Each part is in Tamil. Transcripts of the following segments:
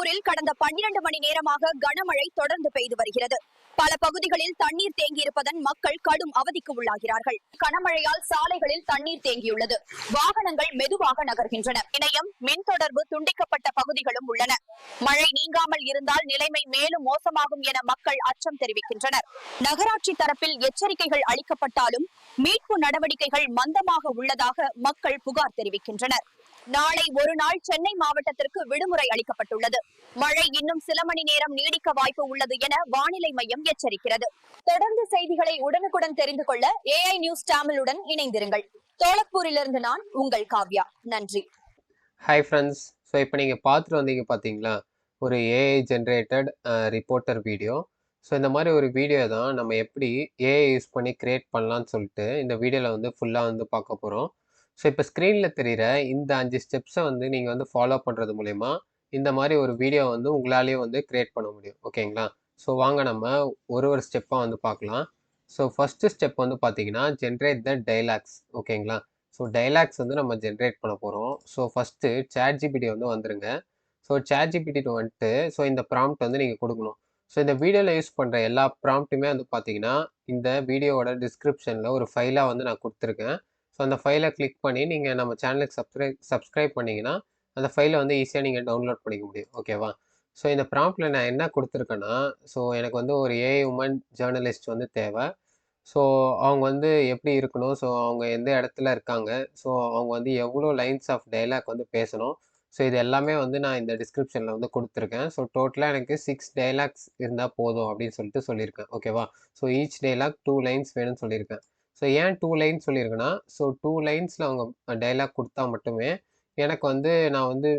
தோலக்பூரில் கடந்த 12 மணி நேரமாக கனமழை தொடர்ந்து பெய்து வருகிறது. பல பகுதிகளில் தண்ணீர் தேங்கியிருப்பதன் மக்கள் கடும் அவதிக்கு உள்ளாகிறார்கள். கனமழையால் சாலைகளில் தண்ணீர் தேங்கியுள்ளது. வாகனங்கள் மெதுவாக நகர்கின்றன. இணையம், மின் தொடர்பு துண்டிக்கப்பட்ட பகுதிகளும் உள்ளன. மழை நீங்காமல் இருந்தால் நிலைமை மேலும் மோசமாகும் என மக்கள் அச்சம் தெரிவிக்கின்றனர். நகராட்சி தரப்பில் எச்சரிக்கைகள் அளிக்கப்பட்டாலும் மீட்பு நடவடிக்கைகள் மந்தமாக உள்ளதாக மக்கள் புகார் தெரிவிக்கின்றனர். நாளை ஒரு நாள் சென்னை மாவட்டத்திற்கு விடுமுறை அளிக்கப்பட்டுள்ளது. மழை இன்னும் சில மணி நேரம் நீடிக்க வாய்ப்பு உள்ளது என வானிலை மையம் எச்சரிக்கிறது. தொடர்ந்து செய்திகளை உடனுக்குடன் தெரிந்து கொள்ள AI நியூஸ் தமிழுடன் இணைந்திருங்கள். தோலக்பூரிலிருந்து நான் உங்கள் காவ்யா. நன்றி. Hi friends. ஸோ இப்போ நீங்கள் பார்த்துட்டு வந்தீங்க பார்த்தீங்களா, ஒரு AI generated reporter video. So இந்த மாதிரி ஒரு வீடியோ தான் நம்ம எப்படி AI யூஸ் பண்ணி க்ரியேட் பண்ணலான்னு சொல்லிட்டு இந்த வீடியோவில் வந்து ஃபுல்லாக வந்து பார்க்க போகிறோம். ஸோ இப்போ ஸ்க்ரீனில் தெரிகிற இந்த 5 ஸ்டெப்ஸை வந்து நீங்கள் வந்து ஃபாலோ பண்ணுறது மூலயமா இந்த மாதிரி ஒரு வீடியோ வந்து உங்களாலேயே வந்து க்ரியேட் பண்ண முடியும். ஓகேங்களா? ஸோ வாங்க நம்ம ஒரு ஸ்டெப்பாக வந்து பார்க்கலாம். ஸோ ஃபஸ்ட்டு ஸ்டெப் வந்து பார்த்தீங்கன்னா ஜென்ரேட் த டைலாக்ஸ். ஓகேங்களா? ஸோ டைலாக்ஸ் வந்து நம்ம ஜென்ரேட் பண்ண போகிறோம். ஸோ ஃபஸ்ட்டு ChatGPT வந்து வந்துருங்க. ஸோ ChatGPT வந்துட்டு ஸோ இந்த ப்ராம்ப்ட் வந்து நீங்கள் கொடுக்கணும். ஸோ இந்த வீடியோவில் யூஸ் பண்ணுற எல்லா ப்ராம்ப்ட்டுமே வந்து பார்த்தீங்கன்னா இந்த வீடியோவோட டிஸ்கிரிப்ஷனில் ஒரு ஃபைலாக வந்து நான் கொடுத்துருக்கேன். ஸோ அந்த ஃபைலை கிளிக் பண்ணி நீங்கள் நம்ம சேனலுக்கு சப்ஸ்கிரைப் பண்ணிங்கன்னா அந்த ஃபைலை வந்து ஈஸியாக நீங்கள் டவுன்லோட் பண்ணிக்க முடியும். ஓகேவா? ஸோ இந்த ப்ராம்ப்டில் நான் என்ன கொடுத்துருக்கேன்னா, ஸோ எனக்கு வந்து ஒரு AI உமன் ஜேர்னலிஸ்ட் வந்து தேவை. ஸோ அவங்க வந்து எப்படி இருக்கணும், ஸோ அவங்க எந்த இடத்துல இருக்காங்க, ஸோ அவங்க வந்து எவ்வளோ லைன்ஸ் ஆஃப் டைலாக் வந்து பேசணும், ஸோ இது எல்லாமே வந்து நான் இந்த டிஸ்கிரிப்ஷனில் வந்து கொடுத்துருக்கேன். ஸோ டோட்டலாக எனக்கு 6 டைலாக்ஸ் இருந்தால் போதும் அப்படின்னு சொல்லிட்டு சொல்லியிருக்கேன். ஓகேவா? ஸோ ஈச் டைலாக் 2 லைன்ஸ் வேணும்னு சொல்லியிருக்கேன். ஸோ ஏன் 2 லைன்ஸ் சொல்லியிருக்கேன்னா, ஸோ 2 லைன்ஸில் அவங்க டைலாக் கொடுத்தா மட்டுமே எனக்கு வந்து நான் வந்து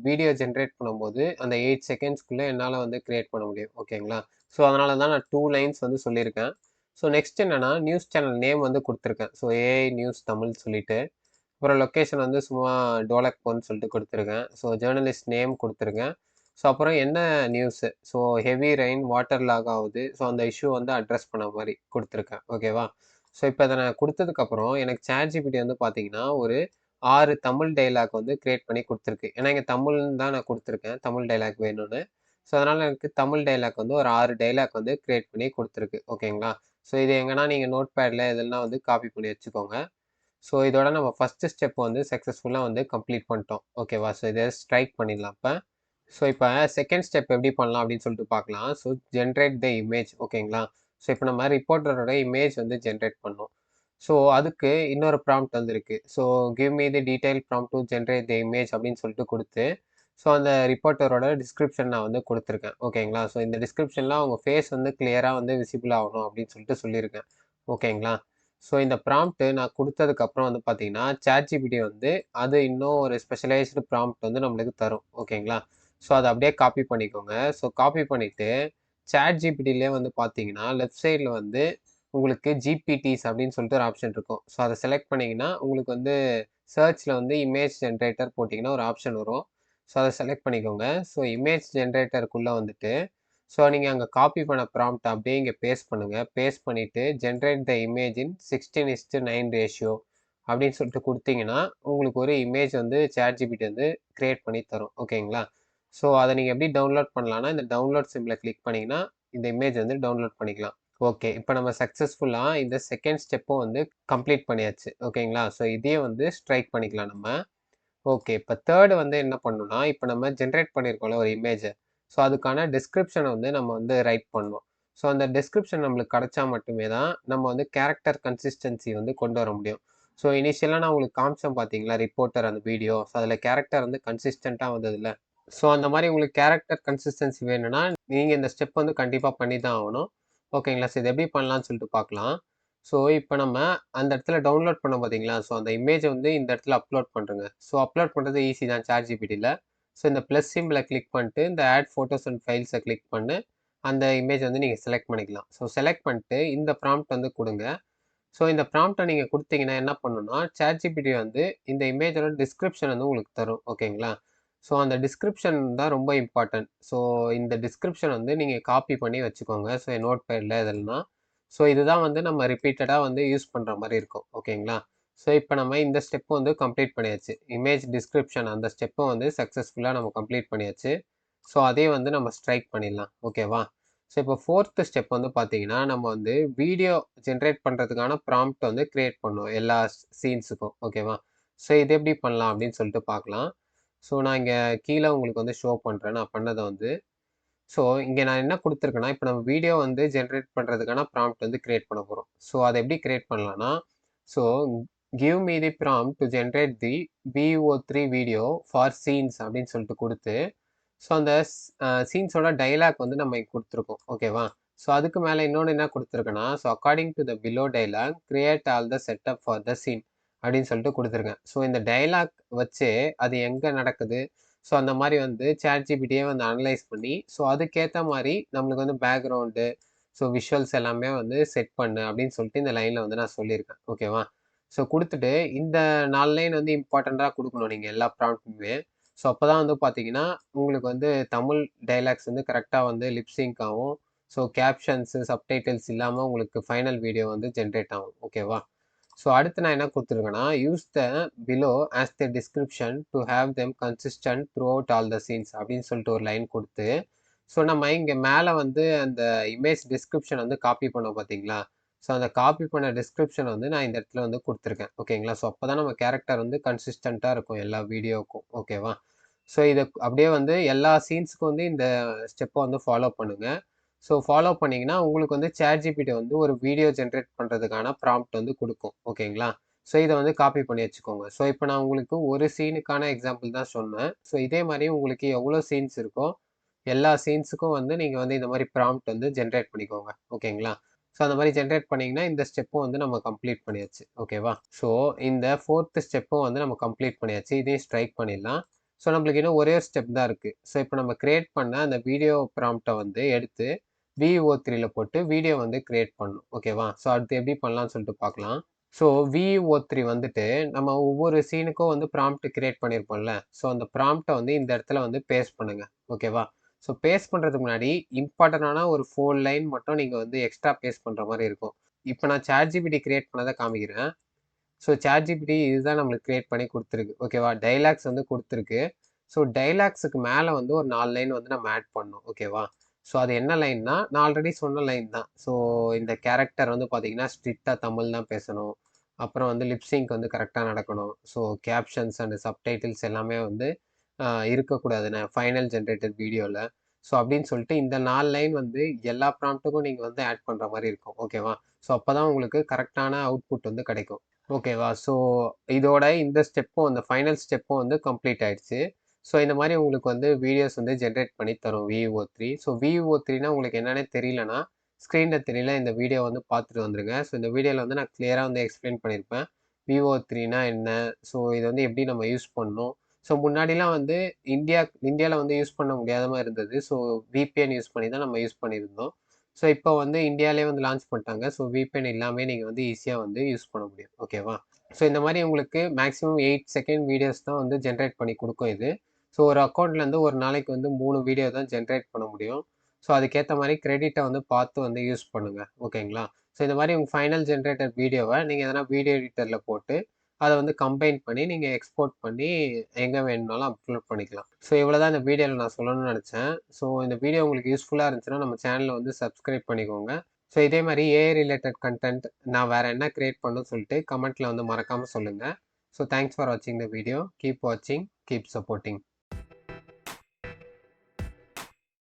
வீடியோ ஜென்ரேட் பண்ணும்போது அந்த 8 செகண்ட்ஸ்க்குள்ளே என்னால் வந்து க்ரியேட் பண்ண முடியும். ஓகேங்களா? ஸோ அதனால தான் நான் 2 லைன்ஸ் வந்து சொல்லியிருக்கேன். ஸோ நெக்ஸ்ட் என்னென்னா நியூஸ் சேனல் நேம் வந்து கொடுத்துருக்கேன். ஸோ AI நியூஸ் தமிழ் சொல்லிட்டு, அப்புறம் லொக்கேஷன் வந்து சும்மா டோலக்பூர்னு சொல்லிட்டு கொடுத்துருக்கேன். ஸோ ஜேர்னலிஸ்ட் நேம் கொடுத்துருக்கேன். ஸோ அப்புறம் என்ன news, so heavy rain water log ஆகுது, ஸோ அந்த இஷ்யூ வந்து அட்ரஸ் பண்ண மாதிரி கொடுத்துருக்கேன். ஓகேவா? ஸோ இப்போ அதை நான் கொடுத்ததுக்கப்புறம் எனக்கு ChatGPT வந்து பார்த்தீங்கன்னா ஒரு 6 தமிழ் டைலாக் வந்து க்ரியேட் பண்ணி கொடுத்துருக்கு. ஏன்னா இங்கே தமிழ்னு தான் நான் கொடுத்துருக்கேன், தமிழ் டைலாக் வேணும்னு. ஸோ அதனால் எனக்கு தமிழ் டைலாக் வந்து ஒரு 6 டைலாக் வந்து க்ரியேட் பண்ணி கொடுத்துருக்கு. ஓகேங்களா? ஸோ இது எங்கன்னா நீங்கள் நோட் பேடில் இதெல்லாம் வந்து காப்பி பண்ணி வச்சுக்கோங்க. ஸோ இதோட நம்ம ஃபஸ்ட்டு ஸ்டெப் வந்து சக்ஸஸ்ஃபுல்லாக வந்து கம்ப்ளீட் பண்ணிட்டோம். ஓகேவா? ஸோ இதை ஸ்ட்ரைக் பண்ணிடலாம் இப்போ. ஸோ இப்போ செகண்ட் ஸ்டெப் எப்படி பண்ணலாம் அப்படின்னு சொல்லிட்டு பார்க்கலாம். So generate the image. ஓகேங்களா? ஸோ இப்போ நம்ம ரிப்போர்ட்டரோட இமேஜ் வந்து ஜென்ரேட் பண்ணோம். ஸோ அதுக்கு இன்னொரு ப்ராம்ப்ட் வந்துருக்கு. So give me the detail prompt to generate the image அப்படின்னு சொல்லிட்டு கொடுத்து, ஸோ அந்த ரிப்போர்ட்டரோட டிஸ்கிரிப்ஷன் நான் வந்து கொடுத்துருக்கேன். ஓகேங்களா? ஸோ இந்த டிஸ்கிரிப்ஷனில் அவங்க ஃபேஸ் வந்து கிளியராக வந்து விசிபிள் ஆகணும் அப்படின்னு சொல்லிட்டு சொல்லியிருக்கேன். ஓகேங்களா? ஸோ இந்த ப்ராம்ப்ட்டு நான் கொடுத்ததுக்கப்புறம் வந்து பார்த்தீங்கன்னா ChatGPT வந்து அது இன்னும் ஒரு ஸ்பெஷலைஸ்டு ப்ராம்ப்ட் வந்து நம்மளுக்கு தரும். ஓகேங்களா? ஸோ அதை அப்படியே காப்பி பண்ணிக்கோங்க. ஸோ காப்பி பண்ணிவிட்டு ChatGPTலே வந்து பார்த்தீங்கன்னா லெஃப்ட் சைடில் வந்து உங்களுக்கு ஜிபிடிஸ் அப்படின்னு சொல்லிட்டு ஒரு ஆப்ஷன் இருக்கும். ஸோ அதை செலக்ட் பண்ணிங்கன்னா உங்களுக்கு வந்து சர்ச்சில் வந்து இமேஜ் ஜென்ரேட்டர் போட்டிங்கன்னா ஒரு ஆப்ஷன் வரும். ஸோ அதை செலக்ட் பண்ணிக்கோங்க. ஸோ இமேஜ் ஜென்ரேட்டருக்குள்ளே வந்துட்டு ஸோ நீங்கள் அங்கே காப்பி பண்ண ப்ராம்ப்ட் அப்படியே இங்கே பேஸ்ட் பண்ணுங்கள். பேஸ்ட் பண்ணிவிட்டு generate the image in 16:9 ratio அப்படின்னு சொல்லிட்டு கொடுத்தீங்கன்னா உங்களுக்கு ஒரு இமேஜ் வந்து ChatGPT வந்து க்ரியேட் பண்ணி தரும். ஓகேங்களா? ஸோ அதை நீங்கள் எப்படி டவுன்லோட் பண்ணலான்னா இந்த டவுன்லோட் சிம்பிளை கிளிக் பண்ணிங்கன்னா இந்த இமேஜ் வந்து டவுன்லோட் பண்ணிக்கலாம். ஓகே, இப்போ நம்ம சக்ஸஸ்ஃபுல்லாக இந்த செகண்ட் ஸ்டெப்பும் வந்து கம்ப்ளீட் பண்ணியாச்சு. ஓகேங்களா? ஸோ இதே வந்து ஸ்ட்ரைக் பண்ணிக்கலாம் நம்ம. ஓகே, இப்போ தேர்டு வந்து என்ன பண்ணணும்னா, இப்போ நம்ம ஜென்ரேட் பண்ணியிருக்கோம்ல ஒரு இமேஜை, ஸோ அதுக்கான டிஸ்கிரிப்ஷனை வந்து நம்ம வந்து ரைட் பண்ணணும். ஸோ அந்த டிஸ்கிரிப்ஷன் நம்மளுக்கு கிடைச்சா மட்டுமே தான் நம்ம வந்து கேரக்டர் கன்சிஸ்டன்சி வந்து கொண்டு வர முடியும். ஸோ இனிஷியலாக நான் உங்களுக்கு காமிச்சேன் பார்த்தீங்களா ரிப்போர்ட்டர் அந்த வீடியோ, ஸோ அதில் கேரக்டர் வந்து கன்சிஸ்டண்ட்டாக வந்ததில்ல. ஸோ அந்த மாதிரி உங்களுக்கு கேரக்டர் கன்சிஸ்டன்சி வேணும்னா நீங்கள் இந்த ஸ்டெப் வந்து கண்டிப்பாக பண்ணி தான் ஆகணும். ஓகேங்களா? ஸோ இது எப்படி பண்ணலான்னு சொல்லிட்டு பார்க்கலாம். ஸோ இப்போ நம்ம அந்த இடத்துல டவுன்லோட் பண்ணோம் பார்த்தீங்களா? ஸோ அந்த இமேஜை வந்து இந்த இடத்துல அப்லோட் பண்ணுறேங்க. ஸோ அப்லோட் பண்ணுறது ஈஸி தான் ChatGPTல. ஸோ இந்த ப்ளஸ் சிம்பிளை கிளிக் பண்ணிட்டு இந்த ஆட் ஃபோட்டோஸ் அண்ட் ஃபைல்ஸை கிளிக் பண்ணி அந்த இமேஜ் வந்து நீங்கள் செலக்ட் பண்ணிக்கலாம். ஸோ செலக்ட் பண்ணிட்டு இந்த ப்ராம்ப்ட் வந்து கொடுங்க. ஸோ இந்த ப்ராம்ப்ட்டை நீங்கள் கொடுத்தீங்கன்னா என்ன பண்ணுன்னா ChatGPT வந்து இந்த இமேஜோட டிஸ்கிரிப்ஷன் வந்து உங்களுக்கு தரும். ஓகேங்களா? ஸோ அந்த டிஸ்கிரிப்ஷன் தான் ரொம்ப இம்பார்ட்டன்ட். ஸோ இந்த டிஸ்கிரிப்ஷன் வந்து நீங்கள் காப்பி பண்ணி வச்சுக்கோங்க. ஸோ நோட் பேடில் இதெல்லாம். ஸோ இதுதான் வந்து நம்ம ரிப்பீட்டடாக வந்து யூஸ் பண்ணுற மாதிரி இருக்கும். ஓகேங்களா? ஸோ இப்போ நம்ம இந்த ஸ்டெப் வந்து கம்ப்ளீட் பண்ணியாச்சு. இமேஜ் டிஸ்கிரிப்ஷன் அந்த ஸ்டெப்பை வந்து சக்ஸஸ்ஃபுல்லாக நம்ம கம்ப்ளீட் பண்ணியாச்சு. ஸோ அதே வந்து நம்ம ஸ்ட்ரைக் பண்ணிடலாம். ஓகேவா? ஸோ இப்போ 4த் ஸ்டெப் வந்து பார்த்தீங்கன்னா, நம்ம வந்து வீடியோ ஜென்ரேட் பண்ணுறதுக்கான ப்ராம்ப்ட் வந்து கிரியேட் பண்ணணும் எல்லா சீன்ஸுக்கும். ஓகேவா? ஸோ இது எப்படி பண்ணலாம் அப்படின்னு சொல்லிட்டு பார்க்கலாம். ஸோ நான் இங்கே கீழே உங்களுக்கு வந்து ஷோ பண்ணுறேன் நான் பண்ணதை வந்து. ஸோ இங்கே நான் என்ன கொடுத்துருக்கேன்னா, இப்போ நம்ம வீடியோ வந்து ஜென்ரேட் பண்ணுறதுக்கான ப்ராம்ப்ட் வந்து கிரியேட் பண்ண போகிறோம். ஸோ அதை எப்படி கிரியேட் பண்ணலாம்னா, so give me the prompt to generate the VO3 video for scenes அப்படின்னு சொல்லிட்டு கொடுத்து, ஸோ அந்த சீன்ஸோட டைலாக் வந்து நம்ம இங்க குடுத்துருக்கோம். ஓகேவா? ஸோ அதுக்கு மேல இன்னொன்னு என்ன குடுத்துருக்கேன்னா, so according to the below dialogue create all the setup for the scene அப்படின்னு சொல்லிட்டு குடுத்துருக்கேன். ஸோ இந்த டயலாக் வச்சே அது எங்க நடக்குது, ஸோ அந்த மாரி வந்து ChatGPTயே வந்து அனலைஸ் பண்ணி, ஸோ அதுக்கேத்த மாரி நம்மளுக்கு வந்து பேக்கிரவுண்டு, ஸோ விஷுவல்ஸ் எல்லாமே வந்து செட் பண்ணு அப்படின்னு சொல்லிட்டு இந்த லைன்ல வந்து நான் சொல்லியிருக்கேன். ஓகேவா? ஸோ குடுத்துட்டு இந்த 4 லைன் வந்து இம்பார்ட்டன்ட்டா குடுக்கணும் நீங்க எல்லா ப்ராம்ப்ட்டுமே. ஸோ அப்பதான் வந்து பார்த்தீங்கன்னா, உங்களுக்கு வந்து தமிழ் டயலாக்ஸ் வந்து கரெக்ட்டா வந்து லிப் சிங்க் ஆகும். ஸோ கேப்ஷன்ஸு, சப்டைட்டில்ஸ் இல்லாம உங்களுக்கு ஃபைனல் வீடியோ வந்து ஜென்ரேட் ஆகும். ஓகேவா? ஸோ அடுத்து நான் என்ன குடுத்துருக்கேன்னா, use the below as the description to have them consistent throughout all the scenes அப்படின்னு சொல்லிட்டு ஒரு லைன் குடுத்து, ஸோ நம்ம இங்க மேல வந்து அந்த இமேஜ் டிஸ்கிரிப்ஷன் வந்து காப்பி பண்ணோம் பார்த்தீங்களா? ஸோ அந்த காப்பி பண்ண டிஸ்கிரிப்ஷன் வந்து நான் இந்த இடத்துல வந்து குடுத்துருக்கேன். ஓகேங்களா? ஸோ அப்பதான் நம்ம கேரக்டர் வந்து கன்சிஸ்டன்ட்டா இருக்கும் எல்லா வீடியோவுக்கும். ஓகேவா? ஸோ இத அப்படியே வந்து எல்லா சீன்ஸ்க்கும் வந்து இந்த ஸ்டெப்ப வந்து ஃபாலோ பண்ணுங்க. ஸோ ஃபாலோ பண்ணீங்கன்னா, உங்களுக்கு வந்து ChatGPT வந்து ஒரு வீடியோ ஜென்ரேட் பண்றதுக்கான ப்ராம்ப்ட் வந்து குடுக்கும். ஓகேங்களா? ஸோ இத வந்து காப்பி பண்ணி வச்சுக்கோங்க. ஸோ இப்ப நான் உங்களுக்கு ஒரு சீனுக்கான எக்ஸாம்பிள் தான் சொன்னேன். ஸோ இதே மாரி உங்களுக்கு எவ்வளோ சீன்ஸ் இருக்கோ, எல்லா சீன்ஸுக்கும் வந்து நீங்க வந்து இந்த மாரி ப்ராம்ப்ட் வந்து ஜென்ரேட் பண்ணிக்கோங்க. ஓகேங்களா? ஸோ அந்த மாரி ஜென்ரேட் பண்ணீங்கன்னா, இந்த ஸ்டெப்பும் வந்து நம்ம கம்ப்ளீட் பண்ணியாச்சு. ஓகேவா? ஸோ இந்த 4த் ஸ்டெப்பும் வந்து நம்ம கம்ப்ளீட் பண்ணியாச்சு. இதையும் ஸ்ட்ரைக் பண்ணிடலாம். ஸோ நம்மளுக்கு இன்னும் ஒரே ஒரு ஸ்டெப் தான் இருக்கு. ஸோ இப்போ நம்ம கிரியேட் பண்ண அந்த வீடியோ ப்ராம்ப்ட்ட வந்து எடுத்து VO3ல போட்டு வீடியோ வந்து கிரியேட் பண்ணணும். ஓகேவா? ஸோ அடுத்து எப்படி பண்ணலாம்னு சொல்லிட்டு பார்க்கலாம். ஸோ VO3 வந்துட்டு நம்ம ஒவ்வொரு சீனுக்கும் வந்து ப்ராம்ப்ட் கிரியேட் பண்ணியிருப்போம்ல. ஸோ அந்த ப்ராம்ப்ட்ட வந்து இந்த இடத்துல வந்து பேஸ்ட் பண்ணுங்க. ஓகேவா? ஸோ பேஸ்ட் பண்றதுக்கு முன்னாடி இம்பார்ட்டன்டான ஒரு 4 லைன் மட்டும் நீங்க வந்து எக்ஸ்ட்ரா பேஸ்ட் பண்ற மாரி இருக்கும். இப்போ நான் ChatGPT கிரியேட் பண்ணத காமிக்கிறேன். ஸோ ChatGPT இதுதான் நம்மளுக்கு கிரியேட் பண்ணி குடுத்துருக்கு. ஓகேவா? டயலாக்ஸ் வந்து குடுத்துருக்கு. ஸோ டயலாக்ஸுக்கு மேல வந்து ஒரு 4 லைன் வந்து நம்ம ஆட் பண்ணணும். ஓகேவா? ஸோ அது என்ன லைன்னா, நான் ஆல்ரெடி சொன்ன லைன் தான். ஸோ இந்த கேரக்டர் வந்து பார்த்தீங்கன்னா, ஸ்ட்ரிக்ட்டா தமிழ் தான் பேசணும். அப்புறம் வந்து லிப் சிங்க் வந்து கரெக்ட்டா நடக்கணும். ஸோ கேப்ஷன்ஸ் அண்ட் சப்டைட்டில்ஸ் எல்லாமே வந்து இருக்கக்கூடாது ஃபைனல் ஜெனரேட்டட் வீடியோல. ஸோ அப்படின்னு சொல்லிட்டு இந்த 4 லைன் வந்து எல்லா ப்ராம்ப்ட்டுக்கும் நீங்க வந்து ஆட் பண்ற மாரி இருக்கும். ஓகேவா? ஸோ அப்பதான் உங்களுக்கு கரெக்ட்டான அவுட்புட் வந்து கிடைக்கும். ஓகேவா? ஸோ இதோட இந்த ஸ்டெப்பும் அந்த ஃபைனல் ஸ்டெப்பும் வந்து கம்ப்ளீட் ஆயிடுச்சு. ஸோ இந்த மாரி உங்களுக்கு வந்து வீடியோஸ் வந்து ஜென்ரேட் பண்ணி தரும் VO3. ஸோ VO3னா உங்களுக்கு என்னன்னே தெரியலன்னா, ஸ்க்ரீன்ல தெரியல இந்த வீடியோ வந்து பார்த்துட்டு வந்துருங்க. ஸோ இந்த வீடியோல வந்து நான் கிளியரா வந்து எக்ஸ்பிளைன் பண்ணியிருப்பேன். VO3னா என்ன? ஸோ இத வந்து எப்படி நம்ம யூஸ் பண்ணணும்? ஸோ முன்னாடிலாம் வந்து இந்தியால வந்து யூஸ் பண்ண முடியாத மாரி இருந்தது. ஸோ VPN யூஸ் பண்ணி தான் நம்ம யூஸ் பண்ணியிருந்தோம். ஸோ இப்போ வந்து இந்தியாலயே வந்து லான்ச் பண்ணிட்டாங்க. ஸோ VPN இல்லாமயே நீங்க வந்து ஈஸியா வந்து யூஸ் பண்ண முடியும். ஓகேவா? ஸோ இந்த மாரி உங்களுக்கு மேக்ஸிமம் 8 செகண்ட் வீடியோஸ் தான் வந்து ஜென்ரேட் பண்ணி குடுக்கும் இது. ஸோ ஒரு அக்கவுண்ட்லேருந்து ஒரு நாளைக்கு வந்து 3 வீடியோ தான் ஜென்ரேட் பண்ண முடியும். ஸோ அதுக்கேத்த மாரி கிரெடிட்ட வந்து பார்த்து வந்து யூஸ் பண்ணுங்க. ஓகேங்களா? ஸோ இந்த மாரி உங்க ஃபைனல் ஜென்ரேட்டட் வீடியோவ நீங்க எதனா வீடியோ எடிட்டர்ல போட்டு, அத வந்து கம்பைன் பண்ணி நீங்க எக்ஸ்போர்ட் பண்ணி எங்க வேணும்னாலும் அப்லோட் பண்ணிக்கலாம். ஸோ இவ்வளோதான் இந்த வீடியோல நான் சொல்லணும்னு நெனச்சேன். ஸோ இந்த வீடியோ உங்களுக்கு யூஸ்ஃபுல்லா இருந்துச்சுன்னா, நம்ம சேனல வந்து சப்ஸ்கிரைப் பண்ணிக்கோங்க. ஸோ இதே மாரி AI ரிலேட்டட் கன்டென்ட் நான் வேற என்ன கிரியேட் பண்ணணும்னு சொல்லிட்டு கமெண்ட்ல வந்து மறக்காம சொல்லுங்க. ஸோ தேங்க்ஸ் ஃபார் வாட்சிங் த வீடியோ. கீப் வாட்சிங், கீப் சப்போர்ட்டிங்.